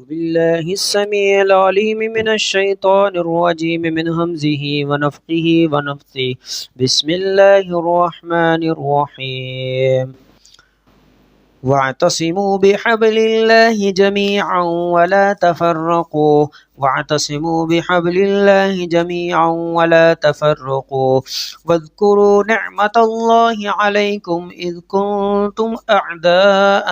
بالله السميع العليم من الشيطان الرجيم من همزه ونفخه ونفثه. بسم الله الرحمن الرحيم. واعتصموا بحبل الله جميعا ولا تفرقوا. واعتصموا بحبل الله جميعا ولا تفرقوا. واذكروا نعمة الله عليكم إذ كنتم أعداء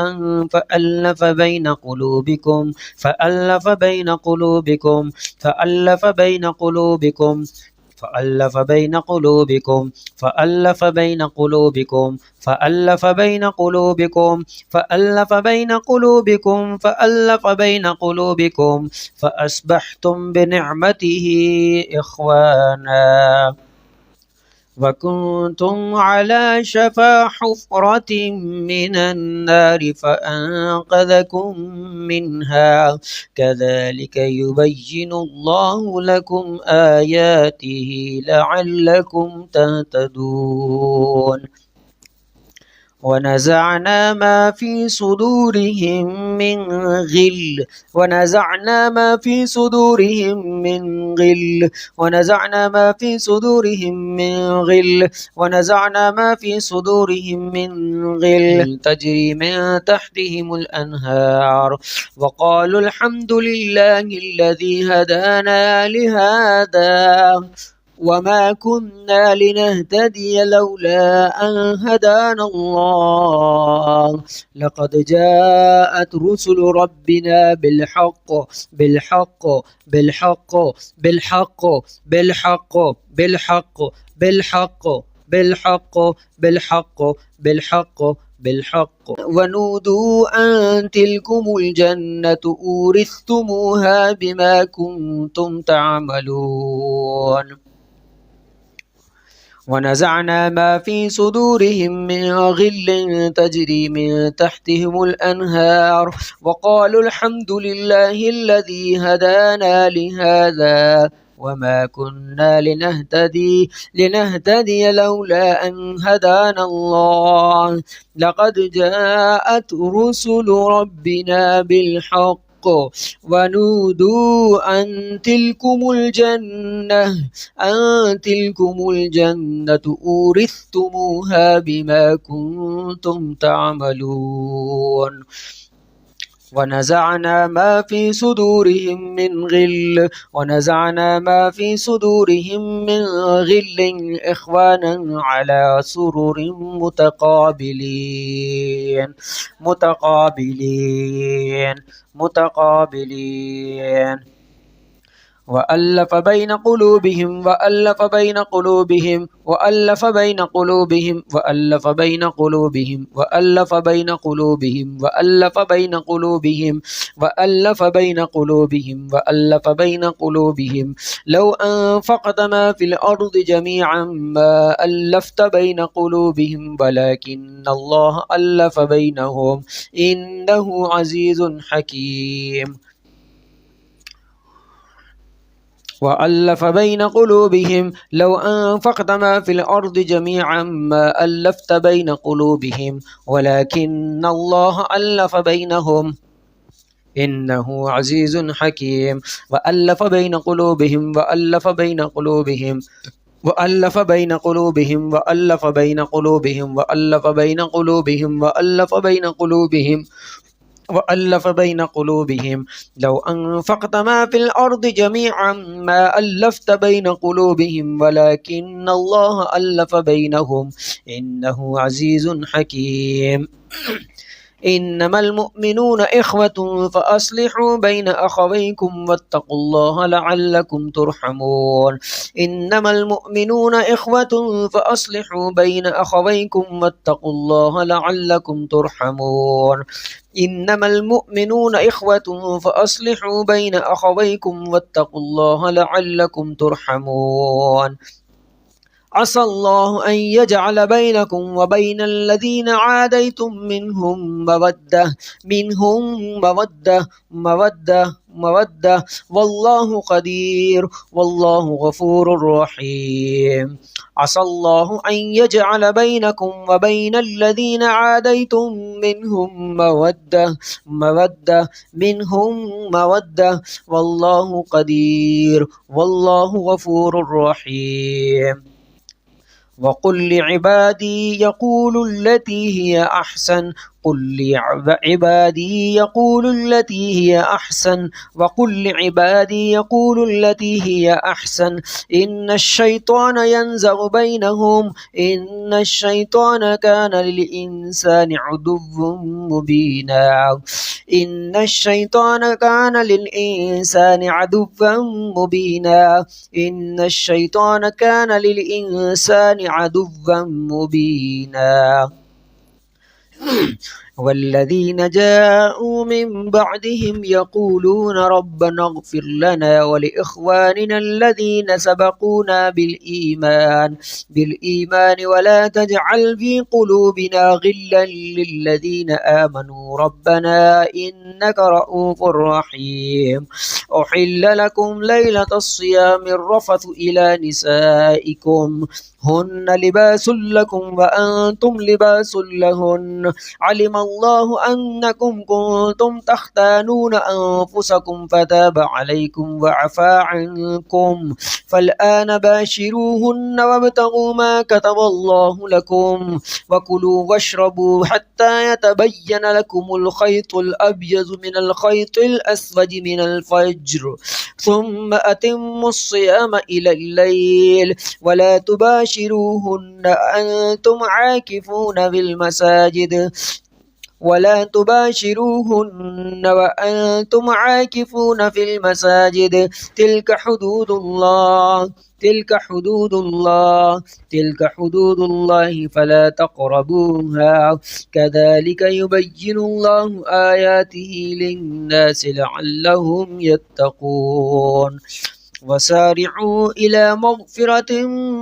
فألف بين قلوبكم فألف بين قلوبكم فألف بين قلوبكم فألف بين قلوبكم فألف بين قلوبكم فألف بين قلوبكم فألف بين قلوبكم فألف بين قلوبكم فأصبحتم بنعمته إخوانا وكنتم على شفا حفرة من النار فأنقذكم منها كذلك يبين الله لكم آياته لعلكم تهتدون. ونزعنا ما في صدورهم من غل ونزعنا ما في صدورهم من غل ونزعنا ما في صدورهم من غل ونزعنا ما في صدورهم من غل تجري من تحتهم الأنهار وقالوا الحمد لله الذي هدانا لهذا وما كنا لنهتدي لولا أن هدانا الله لقد جاءت رسل ربنا بالحق بالحق بالحق بالحق بالحق بالحق بالحق بالحق بالحق بالحق بالحق ونودوا أن تلكم الجنة أورثتموها بما كنتم تعملون. ونزعنا ما في صدورهم من غل تجري من تحتهم الأنهار وقالوا الحمد لله الذي هدانا لهذا وما كنا لنهتدي لولا أن هدانا الله لقد جاءت رسل ربنا بالحق ونودوا أن تلكم الجنة أورثتموها بما كنتم تعملون. ونزعنا ما في صدورهم من غل إخوانا على سرر متقابلين وألف بين قلوبهم وألف بين قلوبهم وألف بين قلوبهم وألف بين قلوبهم وألف بين قلوبهم وألف بين قلوبهم وألف بين قلوبهم وألف بين قلوبهم لو أنفقت ما في الأرض جميعا ما ألفت بين قلوبهم ولكن الله ألف بينهم إنه عزيز حكيم. وألف بين قلوبهم لو أنفقت ما في الأرض جميعا ما ألفت بين قلوبهم ولكن الله ألف بينهم إنه عزيز حكيم. وألف بين قلوبهم وألف بين قلوبهم وألف بين قلوبهم وألف بين قلوبهم وألف بين قلوبهم وألف بين قلوبهم وألف بين قلوبهم لو أنفقت ما في الأرض جميعا ما ألفت بين قلوبهم ولكن الله ألف بينهم إنه عزيز حكيم. إنما المؤمنون إخوة فأصلحوا بين أخويكم واتقوا الله لعلكم ترحمون. إنما المؤمنون إخوة فأصلحوا بين أخويكم واتقوا الله لعلكم ترحمون. إنما المؤمنون إخوة فأصلحوا بين أخويكم واتقوا الله لعلكم ترحمون. عسى الله أن يجعل بينكم وبين الذين عاديتم منهم مودة والله قدير والله غفور رحيم. عسى الله أن يجعل بينكم وبين الذين عاديتم منهم مودة والله قدير والله غفور رحيم. وقل لعبادي يقولوا التي هي أحسن وقل لعبادي يقولوا التي هي أحسن إن الشيطان ينزغ بينهم إن الشيطان كان للإنسان عدوا مبينا إن الشيطان كان للإنسان عدوا مبينا. والذين جاءوا من بعدهم يقولون ربنا اغفر لنا ولإخواننا الذين سبقونا بالإيمان ولا تجعل في قلوبنا غلا للذين آمنوا ربنا إنك رؤوف رحيم. أحل لكم ليلة الصيام الرفث إلى نسائكم هن لباس لكم وأنتم لباس لهن علم الله أنكم كنتم تختانون أنفسكم فتاب عليكم وعفى عنكم فالآن باشروهن وابتغوا ما كتب الله لكم وكلوا واشربوا حتى يتبين لكم الخيط الأبيض من الخيط الأسود من الفجر ثم أتموا الصيام إلى الليل ولا تباشروهن وأنتم عاكفون في المساجد تلك حدود الله فلا تقربوها كذلك يبين الله آياته للناس لعلهم يتقون. وسارعوا إلى مغفرة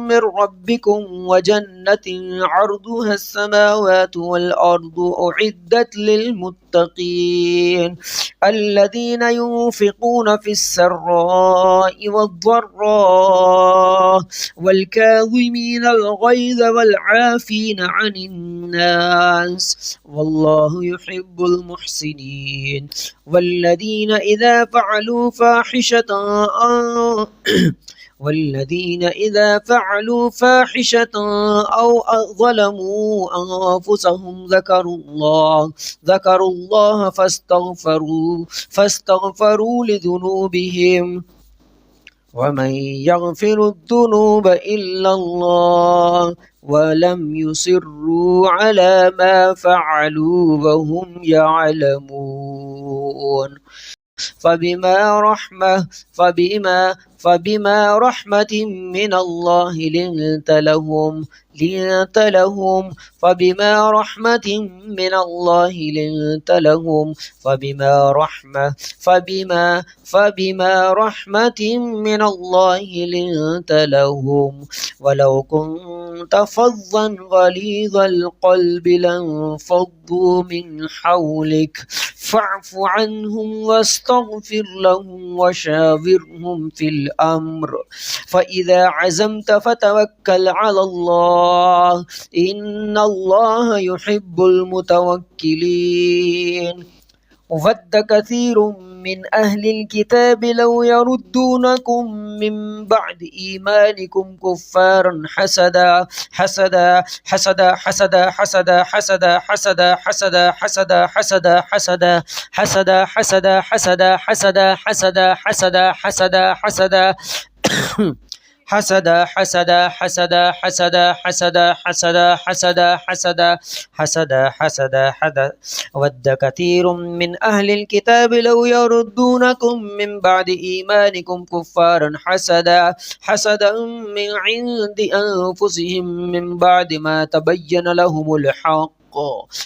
من ربكم وجنة عرضها السماوات والأرض أعدت للمتقين الذين ينفقون في السراء والضراء والكاظمين الغيظ والعافين عن الناس والله يحب المحسنين. والذين إذا فعلوا فاحشة أو ظلموا أنفسهم ذكروا الله فاستغفروا لذنوبهم ومن يغفر الذنوب إلا الله ولم يصروا على ما فعلوا وهم يعلمون. فبما رحمة من الله لنت لهم ولو كنت فظا غليظ القلب لانفضوا من حولك فاعف عنهم واستغفر لهم وشاورهم في الأمر فإذا عزمت فتوكل على الله إن الله يحب المتوكلين. ود كثير من أهل الكتاب لو يردونكم من بعد إيمانكم كفارا حسدا ود كثير من أهل الكتاب لو يردونكم من بعد إيمانكم كفارا حسدا من عند أنفسهم من بعد ما تبين لهم الحق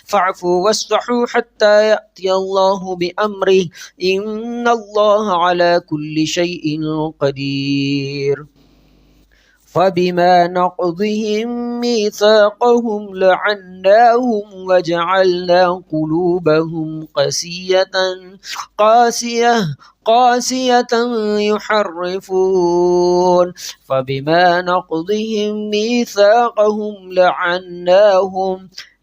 فاعفوا واصفحوا حتى يأتي الله بأمره إن الله على كل شيء قدير. فبما نقضهم ميثاقهم لعناهم وجعلنا قلوبهم قاسية يحرفون فبما نقضهم ميثاقهم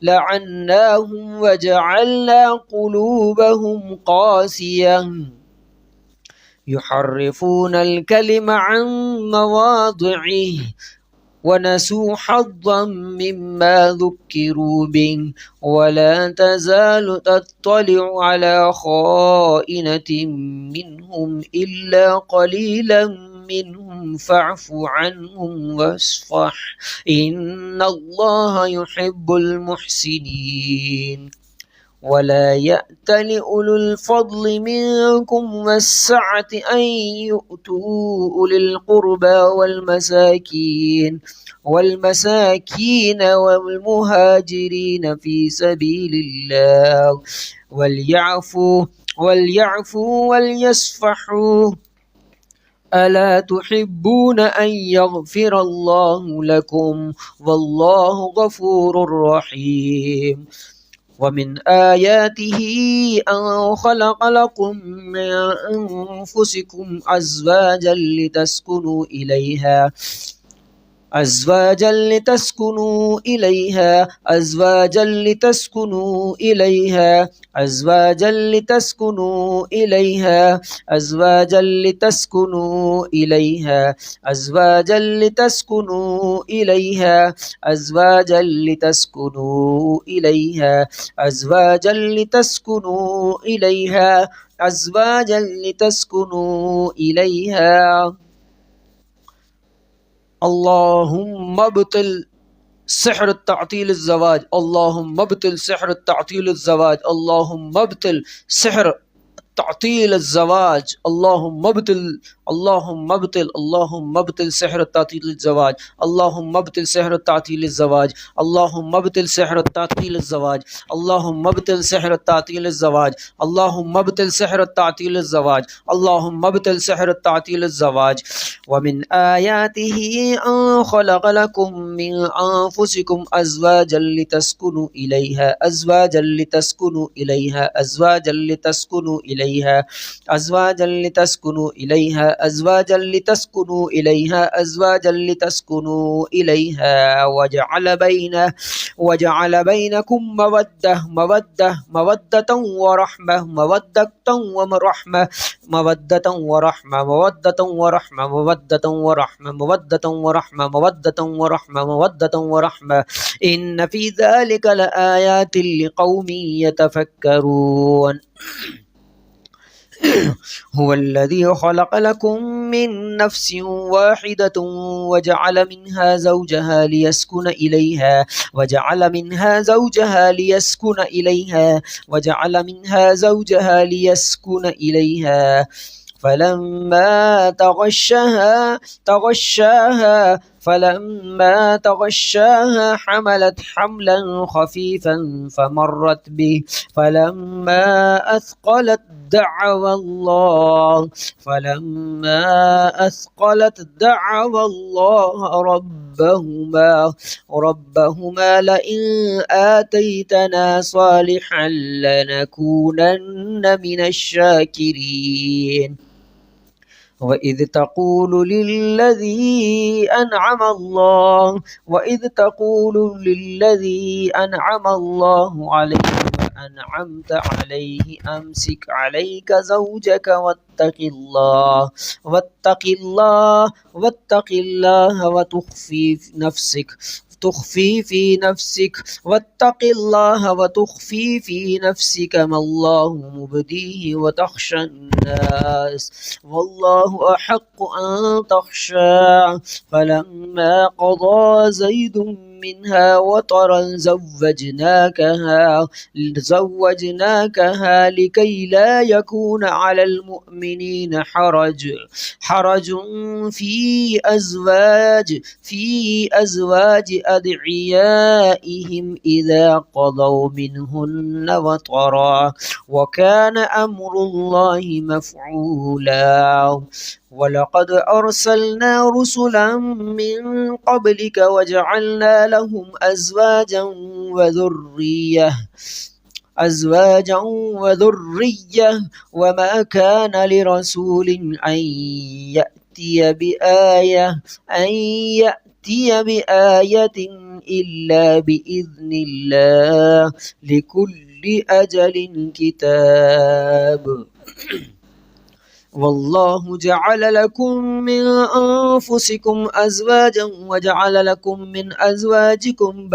لعناهم وجعلنا قلوبهم قاسية يحرفون الكلم عن مواضعه ونسوا حظا مما ذكروا به ولا تزال تطلع على خائنة منهم إلا قليلا منهم فاعف عنهم واصفح إن الله يحب المحسنين ولا يأتل أولو الفضل منكم والسعة أن يؤتوا أولي القربى والمساكين والمهاجرين في سبيل الله وليعفوا وليصفحوا ألا تحبون أن يغفر الله لكم والله غفور رحيم ومن آياته أن خلق لكم من أنفسكم أزواجا لتسكنوا إليها أزواجا لتسكنوا إليها أزواجا لتسكنوا إليها أزواجا لتسكنوا إليها أزواجا لتسكنوا إليها أزواجا لتسكنوا إليها أزواجا لتسكنوا إليها أزواجا لتسكنوا إليها أزواجا لتسكنوا إليها اللهم ابطل سحر التعطيل الزواج اللهم ابطل سحر التعطيل الزواج اللهم ابطل سحر تعطيل الزواج اللهم ابطل سحر التعطيل الزواج اللهم ابطل سحر التعطيل الزواج اللهم ابطل سحر التعطيل الزواج اللهم ابطل سحر التعطيل الزواج اللهم ابطل سحر التعطيل الزواج اللهم ابطل سحر التعطيل الزواج ومن آياته أن خلق لكم من أنفسكم أزواجا لتسكنوا إليها أزواجا لتسكنوا إليها أزواجا لتسكنوا إليها أزواجا لتسكنوا إليها أزواجا لتسكنوا إليها أزواجا لتسكنوا إليها وجعل بينكم مودة ورحمة إن في ذلك لآيات لقوم يتفكرون هو الذي خلق لكم من نفس واحدة وجعل منها زوجها ليسكن إليها فلما تغشاها حملت حملا خفيفا فمرت به فلما أثقلت دعوا الله ربهما لئن آتيتنا صالحا لنكونن من الشاكرين وإذ تقول للذي أنعم الله عليه وأنعمت عليه أمسك عليك زوجك واتق الله وتخفي في نفسك ما الله مبديه وتخشى الناس والله أحق أن تخشاه فلما قضى زيد منها وطرا زوجناكها لكي لا يكون على المؤمنين حرج في أزواج أدعيائهم إذا قضوا منهن وطرا وكان أمر الله مفعولا ولقد أرسلنا رسلا من قبلك وجعلنا لهم أزواجا وذرية وما كان لرسول أن يأتي بآية إلا بإذن الله لكل أجل كتاب. والله جعل لكم من أنفسكم أزواجا وجعل لكم من أزواجكم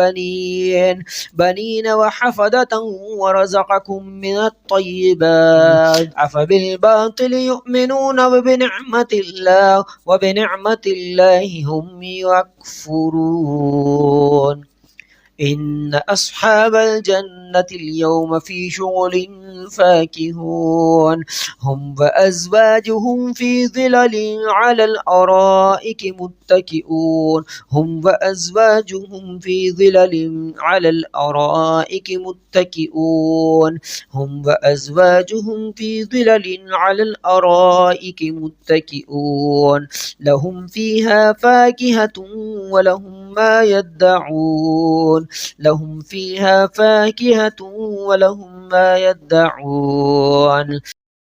بنين وحفدة ورزقكم من الطيبات أفبالباطل يؤمنون وبنعمة الله هم يكفرون. إن أصحاب الجنة اليوم في شغل فاكهون هم وأزواجهم في ظلل على الأرائك متكئون لهم فيها فاكهة ولهم ما يدعون.